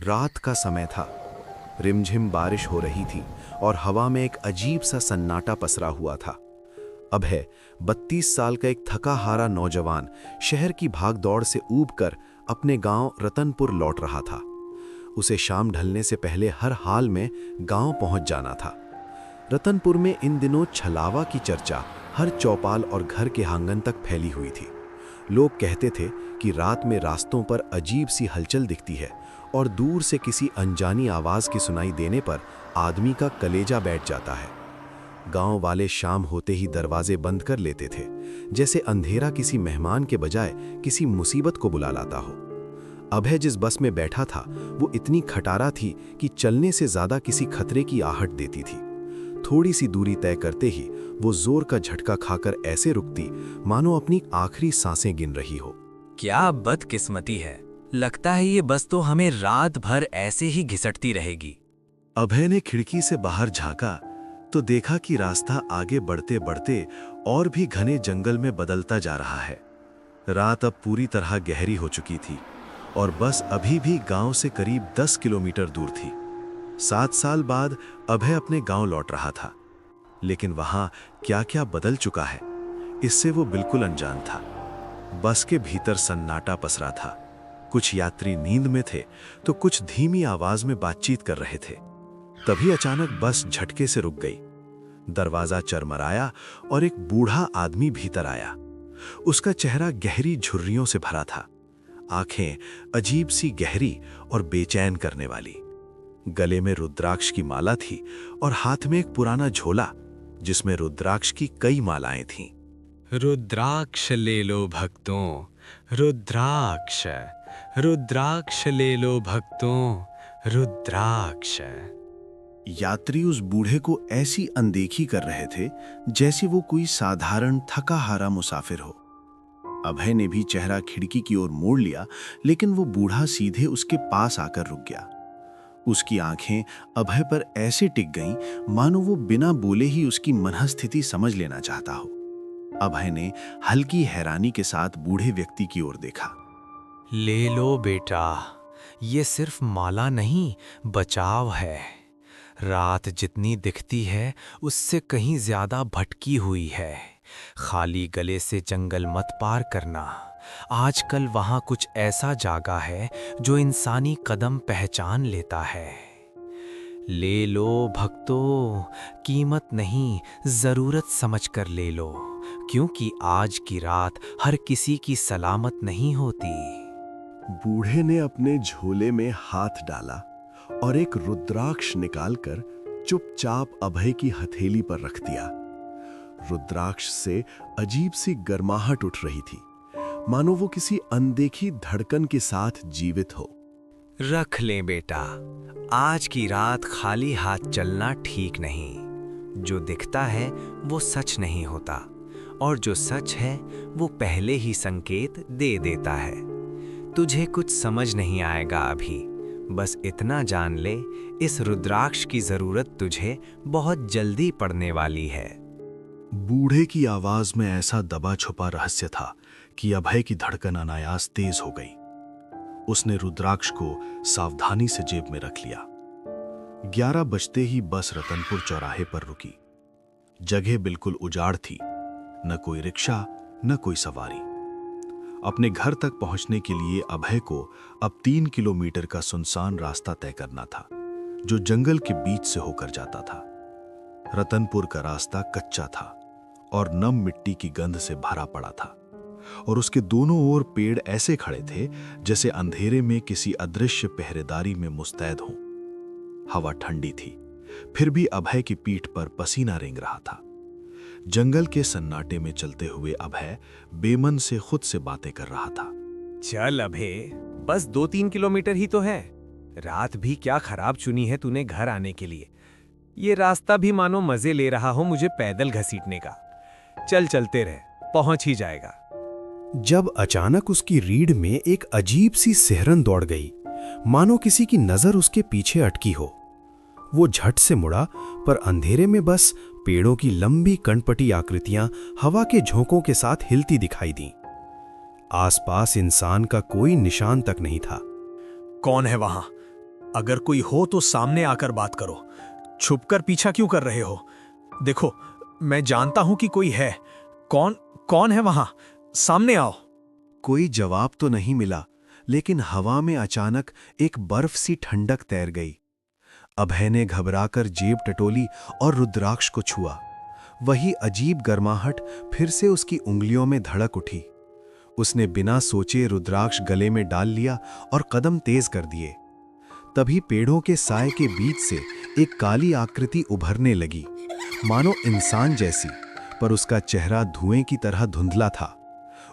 रात का समय था। रिमझिम बारिश हो रही थी और हवा में एक अजीब सा सन्नाटा पसरा हुआ था। अभय 32 साल का एक थका हारा नौजवान शहर की भागदौड़ से ऊब कर अपने गांव रतनपुर लौट रहा था। उसे शाम ढलने से पहले हर हाल में गांव पहुंच जाना था। रतनपुर में इन दिनों छलावा की चर्चा हर चौपाल और घर के आंगन तक फैली हुई थी। लोग कहते थे कि रात में रास्तों पर अजीब सी हलचल दिखती है और दूर से किसी अनजानी आवाज की सुनाई देने पर आदमी का कलेजा बैठ जाता है। गांव वाले शाम होते ही दरवाजे बंद कर लेते थे, जैसे अंधेरा किसी मेहमान के बजाय किसी मुसीबत को बुला लाता हो। अभय जिस बस में बैठा था वो इतनी खटारा थी कि चलने से ज्यादा किसी खतरे की आहट देती थी। थोड़ी सी दूरी तय करते ही वो जोर का झटका खाकर ऐसे रुकती मानो अपनी आखिरी सांसें गिन रही हो। क्या बदकिस्मती है, लगता है ये बस तो हमें रात भर ऐसे ही घिसटती रहेगी। अभय ने खिड़की से बाहर झांका तो देखा कि रास्ता आगे बढ़ते बढ़ते और भी घने जंगल में बदलता जा रहा है। रात अब पूरी तरह गहरी हो चुकी थी और बस अभी भी गांव से करीब 10 किलोमीटर दूर थी। 7 साल बाद अभय अपने गांव लौट रहा था, लेकिन वहां क्या क्या बदल चुका है इससे वो बिल्कुल अनजान था। बस के भीतर सन्नाटा पसरा था। कुछ यात्री नींद में थे तो कुछ धीमी आवाज में बातचीत कर रहे थे। तभी अचानक बस झटके से रुक गई। दरवाजा चरमराया और एक बूढ़ा आदमी भीतर आया। उसका चेहरा गहरी झुर्रियों से भरा था, आंखें अजीब सी गहरी और बेचैन करने वाली। गले में रुद्राक्ष की माला थी और हाथ में एक पुराना झोला जिसमें रुद्राक्ष की कई मालाएं थीं। रुद्राक्ष ले लो भक्तों, रुद्राक्ष, रुद्राक्ष ले लो भक्तों, रुद्राक्ष। यात्री उस बूढ़े को ऐसी अनदेखी कर रहे थे जैसे वो कोई साधारण थका हारा मुसाफिर हो। अभय ने भी चेहरा खिड़की की ओर मोड़ लिया, लेकिन वो बूढ़ा सीधे उसके पास आकर रुक गया। उसकी आंखें अभय पर ऐसे टिक गईं मानो वो बिना बोले ही उसकी मनःस्थिति समझ लेना चाहता हो। अभय ने हल्की हैरानी के साथ बूढ़े व्यक्ति की ओर देखा। ले लो बेटा, ये सिर्फ माला नहीं, बचाव है। रात जितनी दिखती है उससे कहीं ज्यादा भटकी हुई है। खाली गले से जंगल मत पार करना। आजकल वहां कुछ ऐसा जागा है जो इंसानी कदम पहचान लेता है। ले लो भक्तों, कीमत नहीं, जरूरत समझकर ले लो, क्योंकि आज की रात हर किसी की सलामत नहीं होती। बूढ़े ने अपने झोले में हाथ डाला और एक रुद्राक्ष निकालकर चुपचाप अभय की हथेली पर रख दिया। रुद्राक्ष से अजीब सी गर्माहट उठ रही थी, मानो वो किसी अनदेखी धड़कन के साथ जीवित हो। रख ले बेटा, आज की रात खाली हाथ चलना ठीक नहीं। जो दिखता है वो सच नहीं होता, और जो सच है वो पहले ही संकेत दे देता है। तुझे कुछ समझ नहीं आएगा अभी, बस इतना जान ले, इस रुद्राक्ष की जरूरत तुझे बहुत जल्दी पड़ने वाली है। बूढ़े की आवाज में ऐसा दबा छुपा रहस्य था कि अभय की धड़कन अनायास तेज हो गई। उसने रुद्राक्ष को सावधानी से जेब में रख लिया। 11 बजते ही बस रतनपुर चौराहे पर रुकी। जगह बिल्कुल उजाड़ थी, न कोई रिक्शा न कोई सवारी। अपने घर तक पहुंचने के लिए अभय को अब 3 किलोमीटर का सुनसान रास्ता तय करना था, जो जंगल के बीच से होकर जाता था। रतनपुर का रास्ता कच्चा था और नम मिट्टी की गंध से भरा पड़ा था, और उसके दोनों ओर पेड़ ऐसे खड़े थे जैसे अंधेरे में किसी अदृश्य पहरेदारी में मुस्तैद हों। हवा ठंडी थी, फिर भी अभय की पीठ पर पसीना रेंग रहा था। जंगल के सन्नाटे में चलते हुए अभय बेमन से खुद से बातें कर रहा था। चल अभय, बस 2-3 किलोमीटर ही तो है। रात भी क्या खराब चुनी है तूने घर आने के लिए। ये रास्ता भी मानो मजे ले रहा हो मुझे पैदल घसीटने का। चल चलते रहे, पहुंच ही जाएगा। जब अचानक उसकी रीढ़ में एक अजीब सी सिहरन दौड़ गई, मानो किसी की नजर उसके पीछे अटकी हो। वो झट से मुड़ा, पर अंधेरे में बस पेड़ों की लंबी कणपटी आकृतियां हवा के झोंकों के साथ हिलती दिखाई दीं। आसपास इंसान का कोई निशान तक नहीं था। कौन है वहां? अगर कोई हो तो सामने आकर बात करो, छुपकर पीछा क्यों कर रहे हो? देखो, मैं जानता हूं कि कोई है। कौन कौन है वहां? सामने आओ। कोई जवाब तो नहीं मिला, लेकिन हवा में अचानक एक बर्फ सी ठंडक तैर गई। अभय ने घबराकर जेब टटोली और रुद्राक्ष को छुआ। वही अजीब गर्माहट फिर से उसकी उंगलियों में धड़क उठी। उसने बिना सोचे रुद्राक्ष गले में डाल लिया और कदम तेज कर दिए। तभी पेड़ों के साए के बीच से एक काली आकृति उभरने लगी, मानो इंसान जैसी, पर उसका चेहरा धुएं की तरह धुंधला था।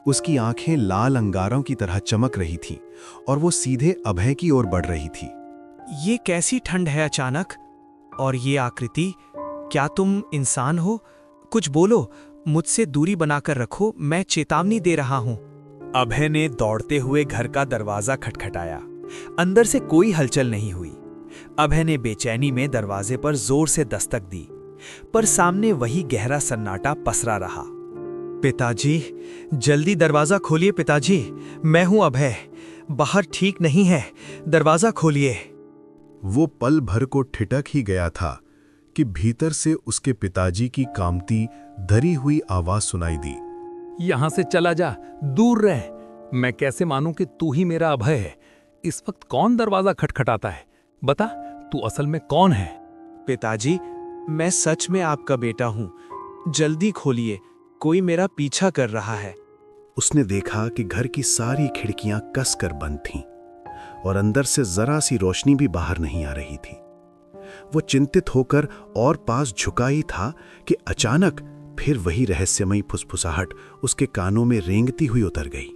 उसकी आंखें लाल अंगारों की तरह चमक रही थीं और वो सीधे अभय की ओर बढ़ रही थी। ये कैसी ठंड है अचानक? और ये आकृति, क्या तुम इंसान हो? कुछ बोलो, मुझसे दूरी बनाकर रखो, मैं चेतावनी दे रहा हूं। अभय ने दौड़ते हुए घर का दरवाजा खटखटाया। अंदर से कोई हलचल नहीं हुई। अभय ने बेचैनी में दरवाजे पर जोर से दस्तक दी, पर सामने वही गहरा सन्नाटा पसरा रहा। पिताजी, जल्दी दरवाजा खोलिए पिताजी, मैं हूं अभय, बाहर ठीक नहीं है, दरवाजा खोलिए। वो पल भर को ठिठक ही गया था कि भीतर से उसके पिताजी की कामती धरी हुई आवाज सुनाई दी। यहां से चला जा, दूर रह। मैं कैसे मानूं कि तू ही मेरा अभय है? इस वक्त कौन दरवाजा खटखटाता है? बता, तू असल में कौन है? पिताजी, मैं सच में आपका बेटा हूं, जल्दी खोलिए, कोई मेरा पीछा कर रहा है। उसने देखा कि घर की सारी खिड़कियां कसकर बंद थीं और अंदर से जरा सी रोशनी भी बाहर नहीं आ रही थी। वो चिंतित होकर और पास झुका ही था कि अचानक फिर वही रहस्यमयी फुसफुसाहट उसके कानों में रेंगती हुई उतर गई।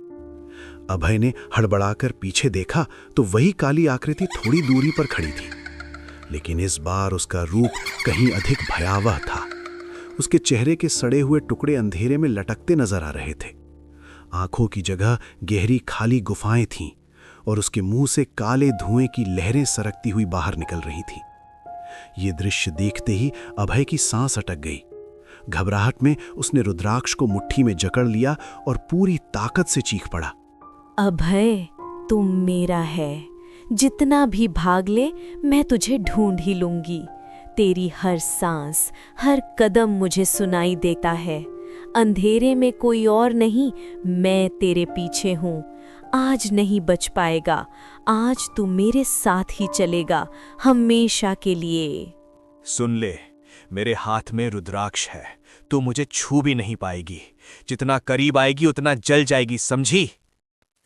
अभय ने हड़बड़ाकर पीछे देखा तो वही काली आकृति थोड़ी दूरी पर खड़ी थी, लेकिन इस बार उसका रूप कहीं अधिक भयावह था। उसके चेहरे के सड़े हुए टुकड़े अंधेरे में लटकते नजर आ रहे थे। आंखों की जगह गहरी खाली गुफाएं थीं और उसके मुंह से काले धुएं की लहरें सरकती हुई बाहर निकल रही थी। ये दृश्य देखते ही अभय की सांस अटक गई। घबराहट में उसने रुद्राक्ष को मुट्ठी में जकड़ लिया और पूरी ताकत से चीख पड़ा, अभय, तुम मेरा है, जितना भी भाग ले मैं तुझे ढूंढ ही लूंगी। तेरी हर सांस, हर कदम मुझे सुनाई देता है। अंधेरे में कोई और नहीं, मैं तेरे पीछे हूँ। आज नहीं बच पाएगा, आज तू मेरे साथ ही चलेगा, हमेशा के लिए। सुन ले, मेरे हाथ में रुद्राक्ष है, तू मुझे छू भी नहीं पाएगी। जितना करीब आएगी उतना जल जाएगी, समझी?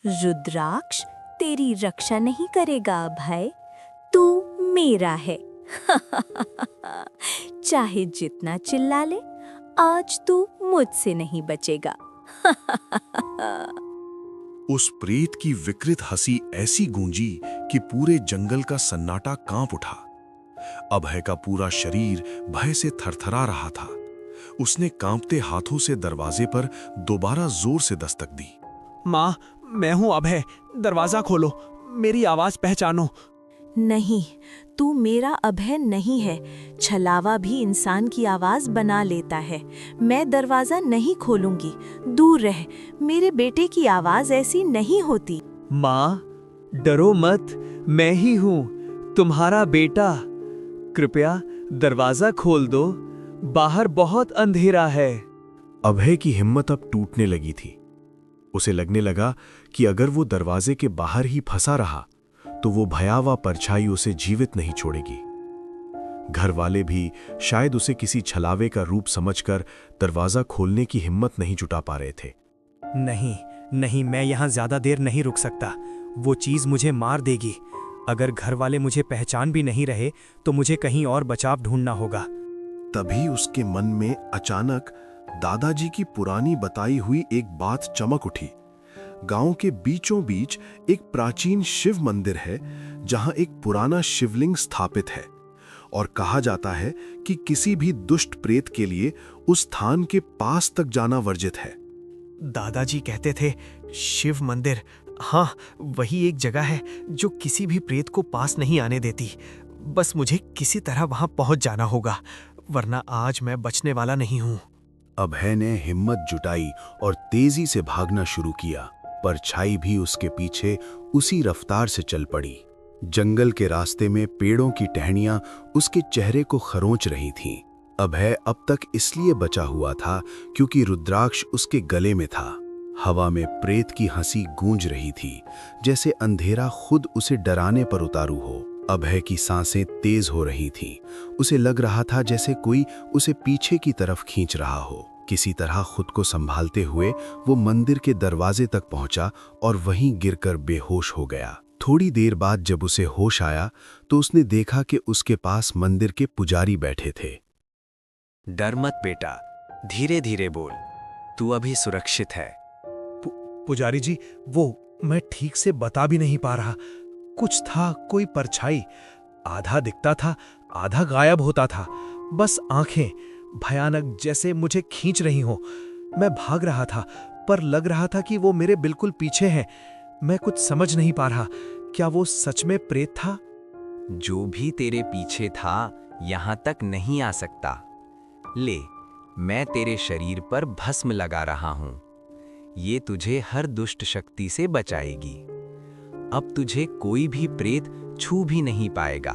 रुद्राक्ष तेरी रक्षा नहीं करेगा अभय, तू मेरा है। चाहे जितना चिल्ला ले, आज तू मुझसे नहीं बचेगा। उस प्रेत की विकृत हंसी ऐसी गूंजी कि पूरे जंगल का सन्नाटा कांप उठा। अभय का पूरा शरीर भय से थरथरा रहा था। उसने कांपते हाथों से दरवाजे पर दोबारा जोर से दस्तक दी। माँ, मैं हूं अभय, दरवाजा खोलो, मेरी आवाज पहचानो। नहीं, तू मेरा अभय नहीं है। छलावा भी इंसान की आवाज बना लेता है। मैं दरवाजा नहीं खोलूंगी, दूर रह। मेरे बेटे की आवाज ऐसी नहीं होती। माँ, डरो मत, मैं ही हूं, तुम्हारा बेटा। कृपया दरवाजा खोल दो, बाहर बहुत अंधेरा है। अभय की हिम्मत अब टूटने लगी थी। उसे लगने लगा कि अगर वो दरवाजे के बाहर ही फंसा रहा तो वो भयावह परछाई उसे जीवित नहीं छोड़ेगी। घर वाले भी शायद उसे किसी छलावे का रूप समझकर दरवाजा खोलने की हिम्मत नहीं जुटा पा रहे थे। नहीं नहीं, मैं यहां ज्यादा देर नहीं रुक सकता, वो चीज मुझे मार देगी। अगर घर वाले मुझे पहचान भी नहीं रहे तो मुझे कहीं और बचाव ढूंढना होगा। तभी उसके मन में अचानक दादाजी की पुरानी बताई हुई एक बात चमक उठी। गांव के बीचों बीच एक प्राचीन शिव मंदिर है, जहां एक पुराना शिवलिंग स्थापित है और कहा जाता है कि किसी भी दुष्ट प्रेत के लिए उस स्थान के पास तक जाना वर्जित है। दादाजी कहते थे, शिव मंदिर, हाँ, वही एक जगह है जो किसी भी प्रेत को पास नहीं आने देती। बस मुझे किसी तरह वहां पहुंच जाना होगा, वरना आज मैं बचने वाला नहीं हूं। अभय ने हिम्मत जुटाई और तेजी से भागना शुरू किया। परछाई भी उसके पीछे उसी रफ्तार से चल पड़ी। जंगल के रास्ते में पेड़ों की टहनियां उसके चेहरे को खरोंच रही थीं। अभय अब तक इसलिए बचा हुआ था क्योंकि रुद्राक्ष उसके गले में था। हवा में प्रेत की हंसी गूंज रही थी, जैसे अंधेरा खुद उसे डराने पर उतारू हो। अभय की सांसें तेज हो रही थीं। उसे लग रहा था जैसे कोई उसे पीछे की तरफ खींच रहा हो। किसी तरह खुद को संभालते हुए वो मंदिर के दरवाजे तक पहुंचा और वहीं गिरकर बेहोश हो गया। थोड़ी देर बाद जब उसे होश आया तो उसने देखा कि उसके पास मंदिर के पुजारी बैठे थे। डर मत बेटा, धीरे धीरे बोल, तू अभी सुरक्षित है। पुजारी जी, वो मैं ठीक से बता भी नहीं पा रहा। कुछ था, कोई परछाई, आधा दिखता था आधा गायब होता था। बस आंखें भयानक, जैसे मुझे खींच रही हो। मैं भाग रहा था पर लग रहा था कि वो मेरे बिल्कुल पीछे हैं। मैं कुछ समझ नहीं पा रहा, क्या वो सच में प्रेत था? जो भी तेरे पीछे था यहां तक नहीं आ सकता। ले, मैं तेरे शरीर पर भस्म लगा रहा हूं। ये तुझे हर दुष्ट शक्ति से बचाएगी। अब तुझे कोई भी प्रेत छू भी नहीं पाएगा।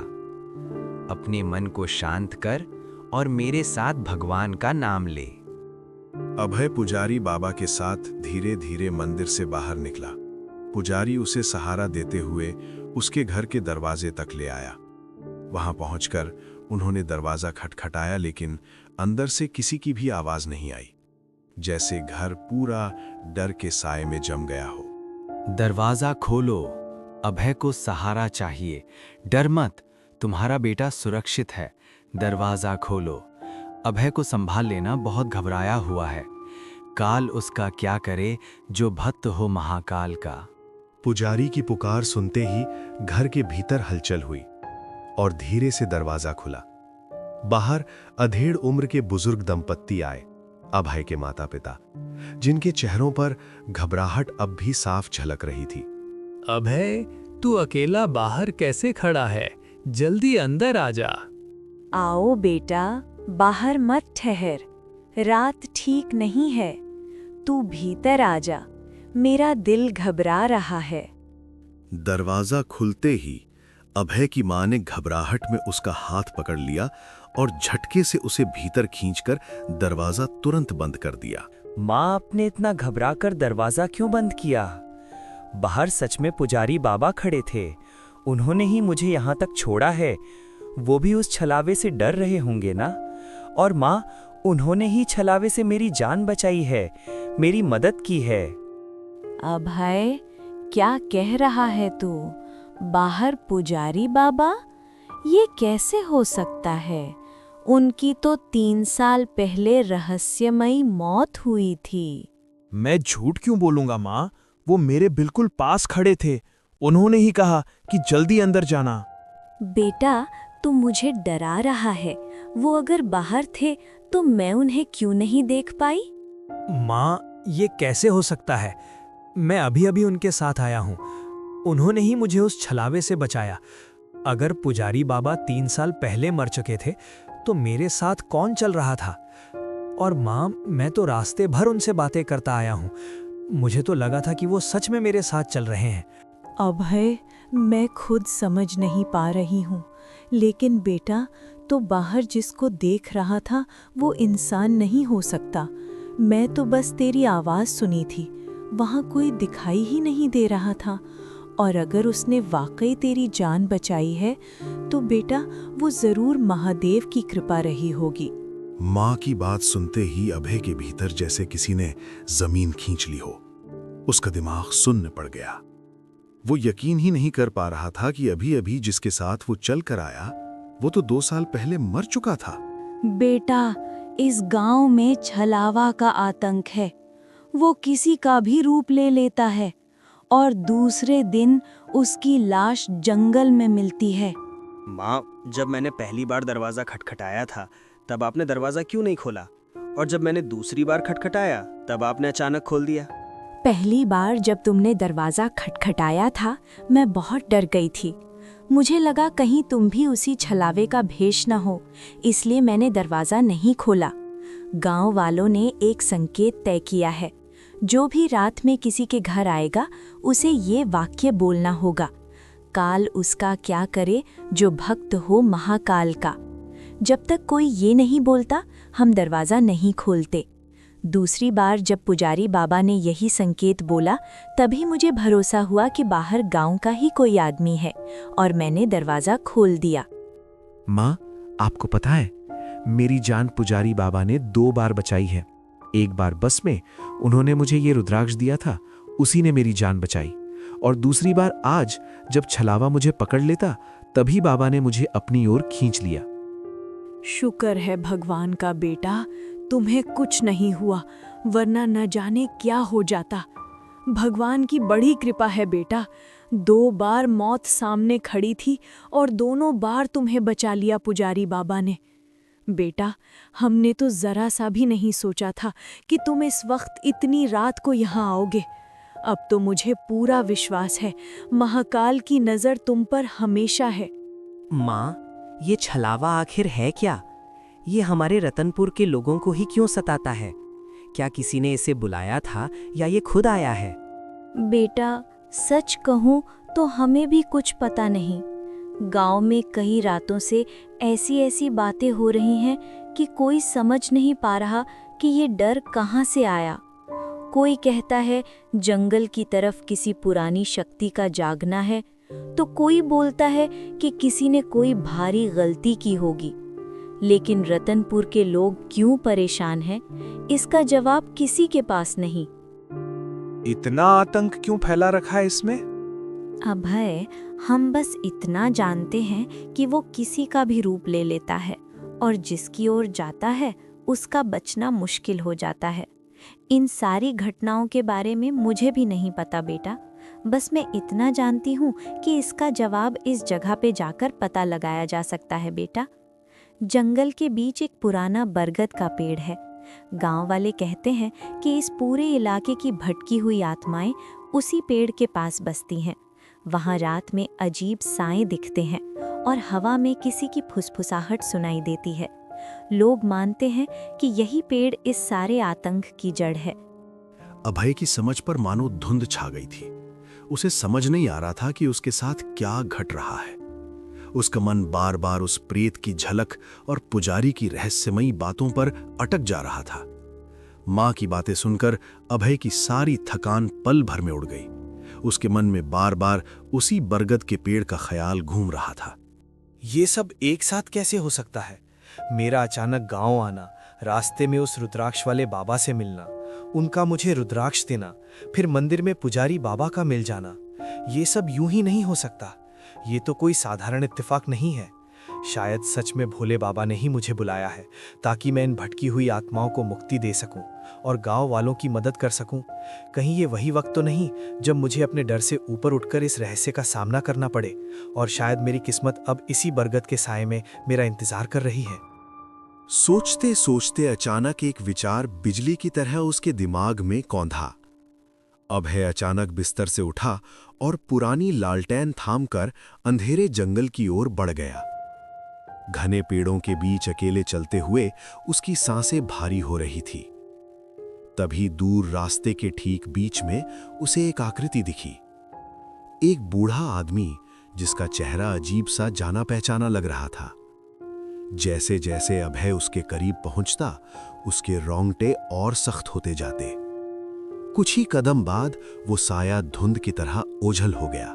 अपने मन को शांत कर और मेरे साथ भगवान का नाम ले। अभय पुजारी बाबा के साथ धीरे धीरे मंदिर से बाहर निकला। पुजारी उसे सहारा देते हुए उसके घर के दरवाजे तक ले आया। वहां पहुंचकर उन्होंने दरवाजा खटखटाया, लेकिन अंदर से किसी की भी आवाज नहीं आई, जैसे घर पूरा डर के साए में जम गया हो। दरवाजा खोलो, अभय को सहारा चाहिए। डर मत, तुम्हारा बेटा सुरक्षित है। दरवाजा खोलो। अभय को संभाल लेना, बहुत घबराया हुआ है। काल उसका क्या करे जो भक्त हो महाकाल का। पुजारी की पुकार सुनते ही घर के भीतर हलचल हुई और धीरे से दरवाजा खुला। बाहर अधेड़ उम्र के बुजुर्ग दंपत्ति आए, अभय के माता पिता, जिनके चेहरों पर घबराहट अब भी साफ झलक रही थी। अभय, तू अकेला बाहर कैसे खड़ा है? जल्दी अंदर आ जा। आओ बेटा, बाहर मत ठहर, रात ठीक नहीं है। तू भीतर आ जा, मेरा दिल घबरा रहा है। दरवाजा खुलते ही अभय की मां ने घबराहट में उसका हाथ पकड़ लिया और झटके से उसे भीतर खींचकर दरवाजा तुरंत बंद कर दिया। माँ, आपने इतना घबराकर दरवाजा क्यों बंद किया? बाहर सच में पुजारी बाबा खड़े थे। उन्होंने ही मुझे यहाँ तक छोड़ा है। वो भी उस छलावे से डर रहे होंगे ना? और माँ, उन्होंने ही छलावे से मेरी जान बचाई है, मेरी मदद की है। अभय, क्या कह रहा है तू? बाहर पुजारी बाबा? ये कैसे हो सकता है? उनकी तो 3 साल पहले रहस्यमयी मौत हुई थी। मैं झूठ क्यों बोलूंगा माँ? वो मेरे बिल्कुल पास खड़े थे। उन्होंने ही कहा कि जल्दी अंदर जाना। बेटा, तू मुझे डरा रहा है। वो अगर बाहर थे तो मैं उन्हें क्यों नहीं देख पाई? माँ, ये कैसे हो सकता है? मैं अभी अभी उनके साथ आया हूँ। उन्होंने ही मुझे उस छलावे से बचाया। अगर पुजारी बाबा 3 साल पहले मर चुके थे तो मेरे साथ कौन चल रहा था? और माँ, मैं तो रास्ते भर उनसे बातें करता आया हूँ। मुझे तो लगा था कि वो सच में मेरे साथ चल रहे हैं। अभय, मैं खुद समझ नहीं पा रही हूँ, लेकिन बेटा, तो बाहर जिसको देख रहा था वो इंसान नहीं हो सकता। मैं तो बस तेरी आवाज़ सुनी थी, वहाँ कोई दिखाई ही नहीं दे रहा था। और अगर उसने वाकई तेरी जान बचाई है तो बेटा, वो ज़रूर महादेव की कृपा रही होगी। मां की बात सुनते ही अभय के भीतर जैसे किसी ने जमीन खींच ली हो। उसका दिमाग सुन्न पड़ गया। वो यकीन ही नहीं कर पा रहा था कि अभी अभी जिसके साथ वो चल कर आया वो तो 2 साल पहले मर चुका था। बेटा, इस गांव में छलावा का आतंक है। वो किसी का भी रूप ले लेता है और दूसरे दिन उसकी लाश जंगल में मिलती है। माँ, जब मैंने पहली बार दरवाजा खटखटाया था तब आपने दरवाजा क्यों नहीं खोला? और जब मैंने दूसरी बार खटखटाया तब आपने अचानक खोल दिया। पहली बार जब तुमने दरवाजा खटखटाया था मैं बहुत डर गई थी। मुझे लगा कहीं तुम भी उसी छलावे का भेष न हो, इसलिए मैंने दरवाजा नहीं खोला। गांव वालों ने एक संकेत तय किया है, जो भी रात में किसी के घर आएगा उसे ये वाक्य बोलना होगा, काल उसका क्या करे जो भक्त हो महाकाल का। जब तक कोई ये नहीं बोलता हम दरवाज़ा नहीं खोलते। दूसरी बार जब पुजारी बाबा ने यही संकेत बोला तभी मुझे भरोसा हुआ कि बाहर गांव का ही कोई आदमी है और मैंने दरवाज़ा खोल दिया। माँ, आपको पता है मेरी जान पुजारी बाबा ने 2 बार बचाई है। एक बार बस में उन्होंने मुझे ये रुद्राक्ष दिया था, उसी ने मेरी जान बचाई, और दूसरी बार आज जब छलावा मुझे पकड़ लेता तभी बाबा ने मुझे अपनी ओर खींच लिया। शुक्र है भगवान का बेटा, तुम्हें कुछ नहीं हुआ, वरना न जाने क्या हो जाता। भगवान की बड़ी कृपा है बेटा, 2 बार मौत सामने खड़ी थी और दोनों बार तुम्हें बचा लिया पुजारी बाबा ने। बेटा, हमने तो जरा सा भी नहीं सोचा था कि तुम इस वक्त इतनी रात को यहाँ आओगे। अब तो मुझे पूरा विश्वास है महाकाल की नज़र तुम पर हमेशा है। माँ, ये छलावा आखिर है क्या? ये हमारे रतनपुर के लोगों को ही क्यों सताता है? क्या किसी ने इसे बुलाया था या ये खुद आया है? बेटा, सच कहूँ तो हमें भी कुछ पता नहीं। गांव में कई रातों से ऐसी ऐसी बातें हो रही हैं कि कोई समझ नहीं पा रहा कि ये डर कहाँ से आया। कोई कहता है जंगल की तरफ किसी पुरानी शक्ति का जागना है, तो कोई बोलता है कि किसी ने कोई भारी गलती की होगी। लेकिन रतनपुर के लोग क्यों परेशान हैं, इसका जवाब किसी के पास नहीं। इतना आतंक क्यों फैला रखा है इसमें? अभय, हम बस इतना जानते हैं कि वो किसी का भी रूप ले लेता है और जिसकी ओर जाता है उसका बचना मुश्किल हो जाता है। इन सारी घटनाओं के बारे में मुझे भी नहीं पता बेटा, बस मैं इतना जानती हूँ कि इसका जवाब इस जगह पे जाकर पता लगाया जा सकता है बेटा। जंगल के बीच एक पुराना बरगद का पेड़ है। गांव वाले कहते हैं कि इस पूरे इलाके की भटकी हुई आत्माएं उसी पेड़ के पास बसती हैं। वहां रात में अजीब साएं दिखते हैं और हवा में किसी की फुसफुसाहट सुनाई देती है। लोग मानते हैं कि यही पेड़ इस सारे आतंक की जड़ है। अभय की समझ पर मानो धुंध छा गई थी। उसे समझ नहीं आ रहा था कि उसके साथ क्या घट रहा है। उसका मन बार बार उस प्रेत की झलक और पुजारी की रहस्यमयी बातों पर अटक जा रहा था। माँ की बातें सुनकर अभय की सारी थकान पल भर में उड़ गई। उसके मन में बार बार उसी बरगद के पेड़ का ख्याल घूम रहा था। ये सब एक साथ कैसे हो सकता है? मेरा अचानक गांव आना, रास्ते में उस रुद्राक्ष वाले बाबा से मिलना, उनका मुझे रुद्राक्ष देना, फिर मंदिर में पुजारी बाबा का मिल जाना, ये सब यूं ही नहीं हो सकता। ये तो कोई साधारण इत्तेफाक नहीं है। शायद सच में भोले बाबा ने ही मुझे बुलाया है ताकि मैं इन भटकी हुई आत्माओं को मुक्ति दे सकूं और गांव वालों की मदद कर सकूं। कहीं ये वही वक्त तो नहीं जब मुझे अपने डर से ऊपर उठकर इस रहस्य का सामना करना पड़े और शायद मेरी किस्मत अब इसी बरगद के साए में मेरा इंतजार कर रही है। सोचते सोचते अचानक एक विचार बिजली की तरह उसके दिमाग में कौंधा। अभय अचानक बिस्तर से उठा और पुरानी लालटेन थामकर अंधेरे जंगल की ओर बढ़ गया। घने पेड़ों के बीच अकेले चलते हुए उसकी सांसें भारी हो रही थी। तभी दूर रास्ते के ठीक बीच में उसे एक आकृति दिखी। एक बूढ़ा आदमी जिसका चेहरा अजीब सा जाना पहचाना लग रहा था। जैसे जैसे अभय उसके करीब पहुंचता उसके रोंगटे और सख्त होते जाते। कुछ ही कदम बाद वो साया धुंध की तरह ओझल हो गया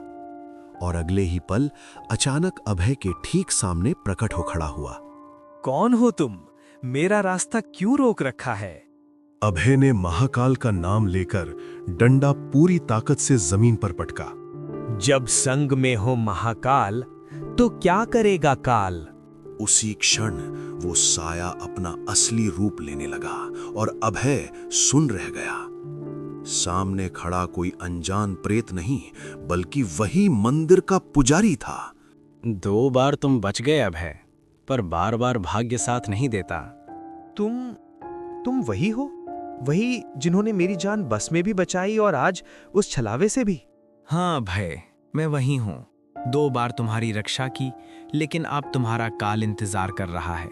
और अगले ही पल अचानक अभय के ठीक सामने प्रकट हो खड़ा हुआ। कौन हो तुम? मेरा रास्ता क्यों रोक रखा है? अभय ने महाकाल का नाम लेकर डंडा पूरी ताकत से जमीन पर पटका। जब संग में हो महाकाल तो क्या करेगा काल? उसी क्षण वो साया अपना असली रूप लेने लगा और अभय सुन रह गया। सामने खड़ा कोई अनजान प्रेत नहीं बल्कि वही मंदिर का पुजारी था। 2 बार तुम बच गए अभय, पर बार बार भाग्य साथ नहीं देता। तुम वही हो? वही जिन्होंने मेरी जान बस में भी बचाई और आज उस छलावे से भी? हाँ अभय, मैं वही हूँ। 2 बार तुम्हारी रक्षा की, लेकिन अब तुम्हारा काल इंतजार कर रहा है।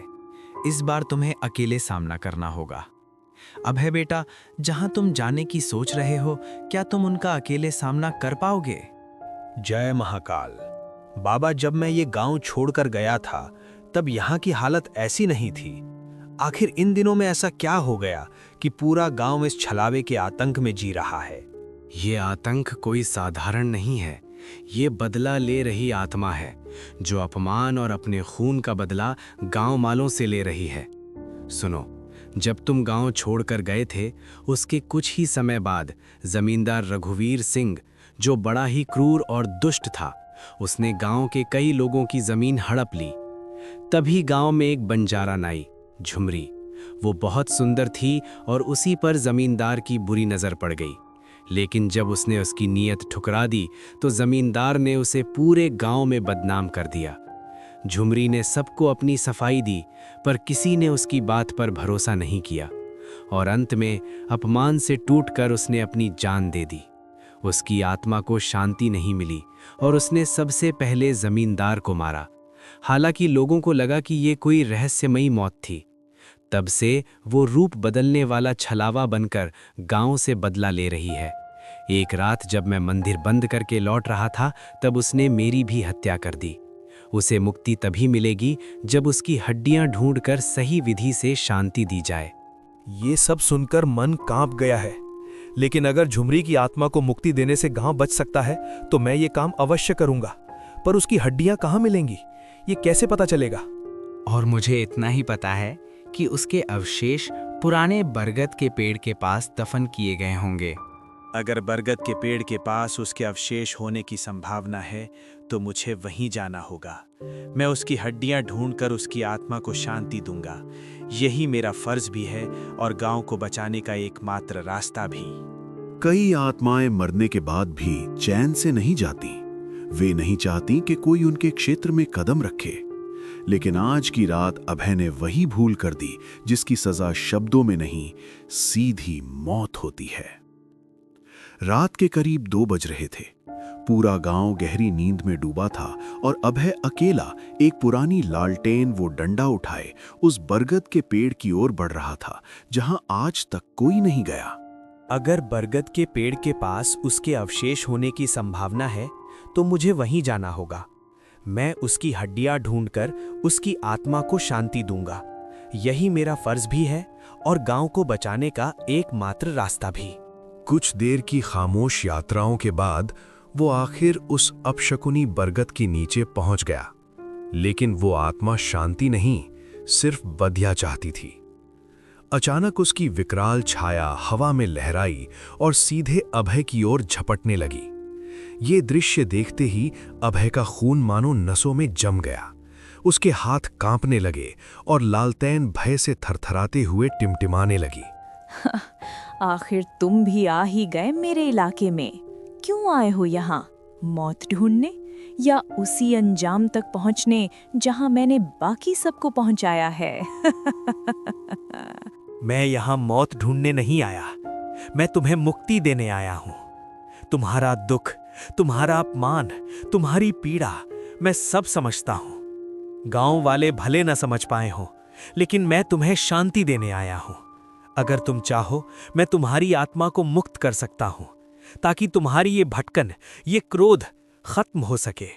इस बार तुम्हें अकेले सामना करना होगा। अभय बेटा, जहां तुम जाने की सोच रहे हो, क्या तुम उनका अकेले सामना कर पाओगे? जय महाकाल। बाबा, जब मैं ये गांव छोड़कर गया था तब यहाँ की हालत ऐसी नहीं थी। आखिर इन दिनों में ऐसा क्या हो गया कि पूरा गांव इस छलावे के आतंक में जी रहा है? ये आतंक कोई साधारण नहीं है। ये बदला ले रही आत्मा है, जो अपमान और अपने खून का बदला गांव वालों से ले रही है। सुनो, जब तुम गांव छोड़कर गए थे, उसके कुछ ही समय बाद जमींदार रघुवीर सिंह, जो बड़ा ही क्रूर और दुष्ट था, उसने गांव के कई लोगों की जमीन हड़प ली। तभी गांव में एक बंजारा नाई, झुमरी, वो बहुत सुंदर थी और उसी पर जमींदार की बुरी नज़र पड़ गई। लेकिन जब उसने उसकी नीयत ठुकरा दी तो जमींदार ने उसे पूरे गांव में बदनाम कर दिया। झुमरी ने सबको अपनी सफाई दी, पर किसी ने उसकी बात पर भरोसा नहीं किया और अंत में अपमान से टूटकर उसने अपनी जान दे दी। उसकी आत्मा को शांति नहीं मिली और उसने सबसे पहले जमींदार को मारा। हालांकि लोगों को लगा कि ये कोई रहस्यमयी मौत थी। तब से वो रूप बदलने वाला छलावा बनकर गांव से बदला ले रही है। एक रात जब मैं मंदिर बंद करके लौट रहा था, तब उसने मेरी भी हत्या कर दी। उसे मुक्ति तभी मिलेगी जब उसकी हड्डियां ढूंढकर सही विधि से शांति दी जाए। ये सब सुनकर मन कांप गया है, लेकिन अगर झुमरी की आत्मा को मुक्ति देने से गांव बच सकता है तो मैं ये काम अवश्य करूंगा। पर उसकी हड्डियां कहाँ मिलेंगी, ये कैसे पता चलेगा? और मुझे इतना ही पता है कि उसके अवशेष पुराने बरगद के पेड़ के पास दफन किए गए होंगे। अगर बरगद के पेड़ के पास उसके अवशेष होने की संभावना है तो मुझे वहीं जाना होगा। मैं उसकी हड्डियां ढूंढकर उसकी आत्मा को शांति दूंगा। यही मेरा फर्ज भी है और गांव को बचाने का एकमात्र रास्ता भी। कई आत्माएं मरने के बाद भी चैन से नहीं जाती। वे नहीं चाहती कि कोई उनके क्षेत्र में कदम रखे। लेकिन आज की रात अभय ने वही भूल कर दी जिसकी सजा शब्दों में नहीं, सीधी मौत होती है। रात के करीब 2 बज रहे थे। पूरा गांव गहरी नींद में डूबा था और अभय अकेला एक पुरानी लालटेन वो डंडा उठाए उस बरगद के पेड़ की ओर बढ़ रहा था जहां आज तक कोई नहीं गया। अगर बरगद के पेड़ के पास उसके अवशेष होने की संभावना है तो मुझे वहीं जाना होगा। मैं उसकी हड्डियां ढूंढकर उसकी आत्मा को शांति दूंगा। यही मेरा फर्ज भी है और गांव को बचाने का एकमात्र रास्ता भी। कुछ देर की खामोश यात्राओं के बाद वो आखिर उस अपशकुनी बरगद के नीचे पहुंच गया। लेकिन वो आत्मा शांति नहीं, सिर्फ बधिया चाहती थी। अचानक उसकी विकराल छाया हवा में लहराई और सीधे अभय की ओर झपटने लगी। ये दृश्य देखते ही अभय का खून मानो नसों में जम गया। उसके हाथ कांपने लगे और लालटेन भय से थरथराते हुए टिमटिमाने लगी। आखिर तुम भी आ ही गए मेरे इलाके में। क्यों आए हो यहाँ? मौत ढूंढने या उसी अंजाम तक पहुँचने जहाँ मैंने बाकी सबको पहुँचाया है? मैं यहाँ मौत ढूंढने नहीं आया, मैं तुम्हें मुक्ति देने आया हूँ। तुम्हारा दुख, तुम्हारा अपमान, तुम्हारी पीड़ा मैं सब समझता हूँ। गांव वाले भले न समझ पाए हों, लेकिन मैं तुम्हें शांति देने आया हूँ। अगर तुम चाहो मैं तुम्हारी आत्मा को मुक्त कर सकता हूँ, ताकि तुम्हारी ये भटकन, ये क्रोध खत्म हो सके।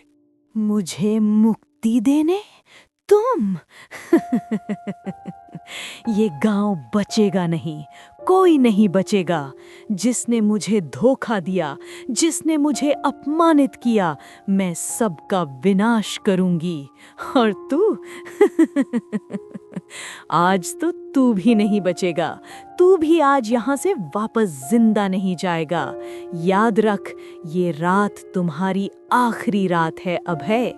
मुझे मुक्ति देने? तुम? ये गांव बचेगा नहीं, कोई नहीं बचेगा। जिसने मुझे धोखा दिया, जिसने मुझे अपमानित किया, मैं सबका विनाश करूंगी। और तू? आज तो तू भी नहीं बचेगा। तू भी आज यहाँ से वापस जिंदा नहीं जाएगा। याद रख, ये रात तुम्हारी आखिरी रात है अभय।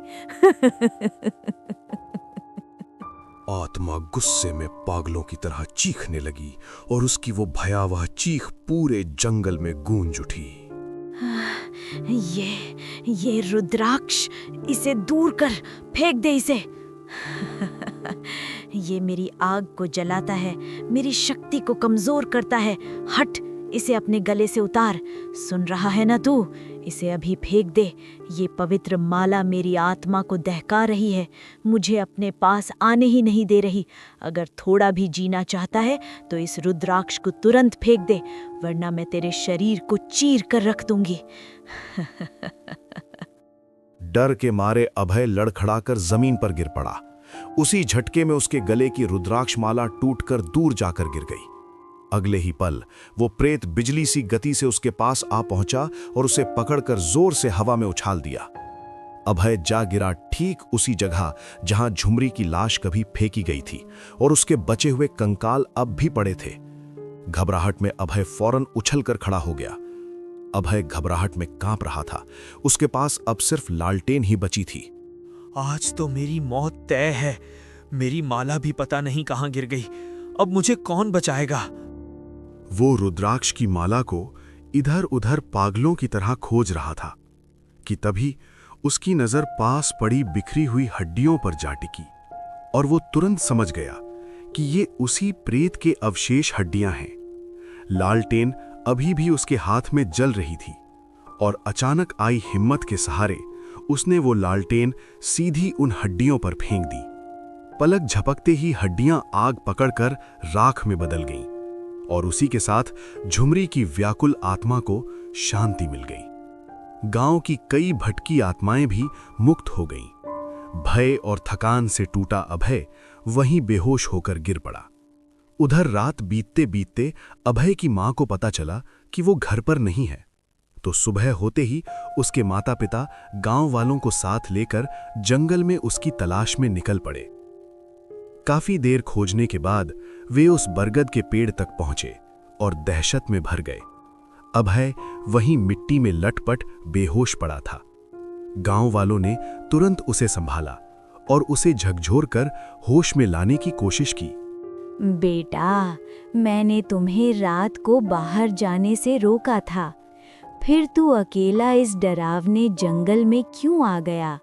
आत्मा गुस्से में पागलों की तरह चीखने लगी और उसकी वो भयावह चीख पूरे जंगल में गूंज उठी। ये रुद्राक्ष, इसे दूर कर, फेंक दे इसे। ये मेरी आग को जलाता है, मेरी शक्ति को कमजोर करता है। हट, इसे अपने गले से उतार। सुन रहा है ना तू? इसे अभी फेंक दे। ये पवित्र माला मेरी आत्मा को दहका रही है, मुझे अपने पास आने ही नहीं दे रही। अगर थोड़ा भी जीना चाहता है तो इस रुद्राक्ष को तुरंत फेंक दे, वरना मैं तेरे शरीर को चीर कर रख दूंगी। डर के मारे अभय लड़खड़ाकर जमीन पर गिर पड़ा। उसी झटके में उसके गले की रुद्राक्ष माला टूटकर दूर जाकर गिर गई। अगले ही पल वो प्रेत बिजली सी गति से उसके पास आ पहुंचा और उसे पकड़कर जोर से हवा में उछाल दिया। अभय जा गिरा ठीक उसी जगह जहां झुमरी की लाश कभी फेंकी गई थी और उसके बचे हुए कंकाल अब भी पड़े थे। घबराहट में अभय फौरन उछलकर खड़ा हो गया। अभय घबराहट में कांप रहा था। उसके पास अब सिर्फ लालटेन ही बची थी। आज तो मेरी मौत तय है। मेरी माला भी पता नहीं कहां गिर गई। अब मुझे कौन बचाएगा? वो रुद्राक्ष की माला को इधर उधर पागलों की तरह खोज रहा था कि तभी उसकी नजर पास पड़ी बिखरी हुई हड्डियों पर जा टिकी और वो तुरंत समझ गया कि ये उसी प्रेत के अवशेष हड्डियां हैं। लालटेन अभी भी उसके हाथ में जल रही थी और अचानक आई हिम्मत के सहारे उसने वो लालटेन सीधी उन हड्डियों पर फेंक दी। पलक झपकते ही हड्डियां आग पकड़कर राख में बदल गईं और उसी के साथ झुमरी की व्याकुल आत्मा को शांति मिल गई। गांव की कई भटकी आत्माएं भी मुक्त हो गईं। भय और थकान से टूटा अभय वहीं बेहोश होकर गिर पड़ा। उधर रात बीतते बीतते अभय की मां को पता चला कि वो घर पर नहीं है, तो सुबह होते ही उसके माता पिता गांव वालों को साथ लेकर जंगल में उसकी तलाश में निकल पड़े। काफी देर खोजने के बाद वे उस बरगद के पेड़ तक पहुंचे और दहशत में भर गए। अभय वहीं मिट्टी में लटपट बेहोश पड़ा था। गांव वालों ने तुरंत उसे संभाला और उसे झकझोरकर होश में लाने की कोशिश की। बेटा, मैंने तुम्हें रात को बाहर जाने से रोका था, फिर तू अकेला इस डरावने जंगल में क्यों आ गया?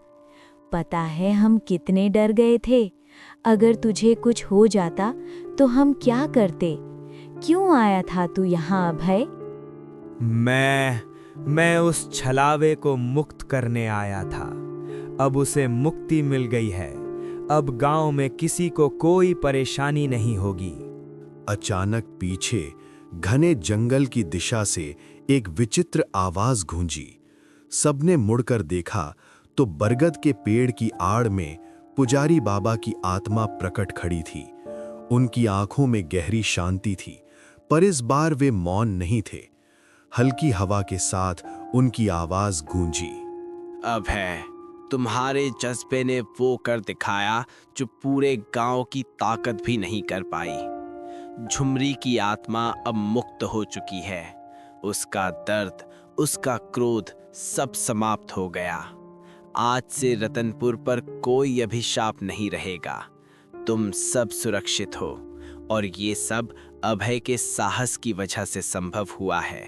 पता है हम कितने डर गए थे। अगर तुझे कुछ हो जाता तो हम क्या करते? क्यों आया था तू यहाँ अभय? मैं उस छलावे को मुक्त करने आया था। अब उसे मुक्ति मिल गई है। अब गांव में किसी को कोई परेशानी नहीं होगी। अचानक पीछे घने जंगल की दिशा से एक विचित्र आवाज गूंजी। सबने मुड़कर देखा तो बरगद के पेड़ की आड़ में पुजारी बाबा की आत्मा प्रकट खड़ी थी। उनकी आंखों में गहरी शांति थी, पर इस बार वे मौन नहीं थे। हल्की हवा के साथ उनकी आवाज गूंजी। अभय, तुम्हारे जज्बे ने वो कर दिखाया जो पूरे गांव की ताकत भी नहीं कर पाई। झुमरी की आत्मा अब मुक्त हो चुकी है। उसका दर्द, उसका क्रोध सब समाप्त हो गया। आज से रतनपुर पर कोई अभिशाप नहीं रहेगा। तुम सब सुरक्षित हो और ये सब अभय के साहस की वजह से संभव हुआ है।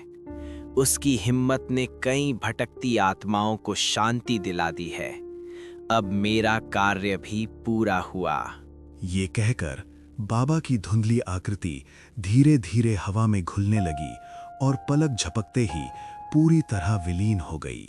उसकी हिम्मत ने कई भटकती आत्माओं को शांति दिला दी है। अब मेरा कार्य भी पूरा हुआ। ये कहकर बाबा की धुंधली आकृति धीरे धीरे हवा में घुलने लगी और पलक झपकते ही पूरी तरह विलीन हो गई।